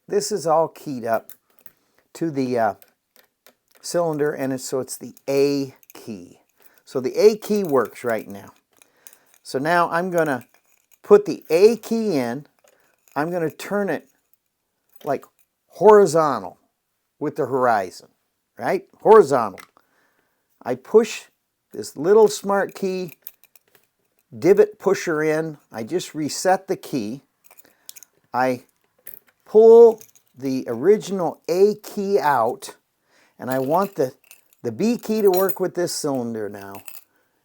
this is all keyed up to the cylinder, and it's the A key. So the A key works right now. So now I'm going to put the A key in. I'm going to turn it like horizontal with the horizon, right? Horizontal. I push this little Smartkey divot pusher in. I just reset the key. I pull the original A key out, and I want the B key to work with this cylinder now.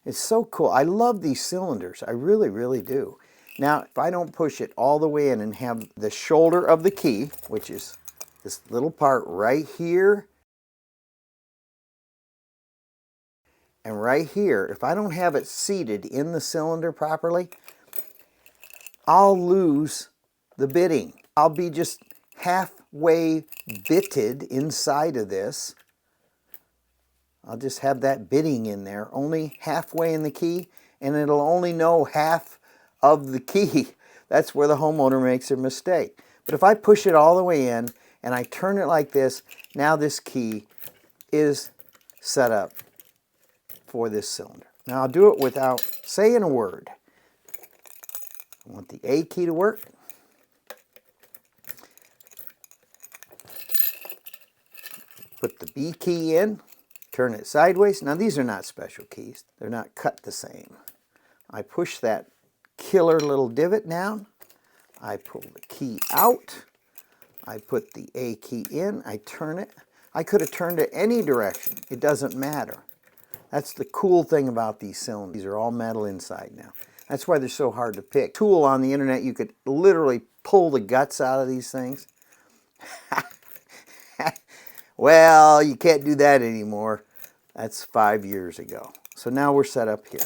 It's so cool. I love these cylinders. I really, really do. Now, if I don't push it all the way in and have the shoulder of the key, which is this little part right here and right here, if I don't have it seated in the cylinder properly, I'll lose the bitting. I'll be just halfway bitted inside of this. I'll just have that bitting in there, only halfway in the key, and it'll only know half of the key. That's where the homeowner makes a mistake. But if I push it all the way in and I turn it like this, now this key is set up for this cylinder. Now I'll do it without saying a word. I want the A key to work. Put the B key in. Turn it sideways. Now these are not special keys. They're not cut the same. I push that killer little divot down. I pull the key out. I put the A key in. I turn it. I could have turned it any direction. It doesn't matter. That's the cool thing about these cylinders. These are all metal inside now. That's why they're so hard to pick. Tool on the internet, you could literally pull the guts out of these things. Well, you can't do that anymore. That's 5 years ago. So now we're set up here.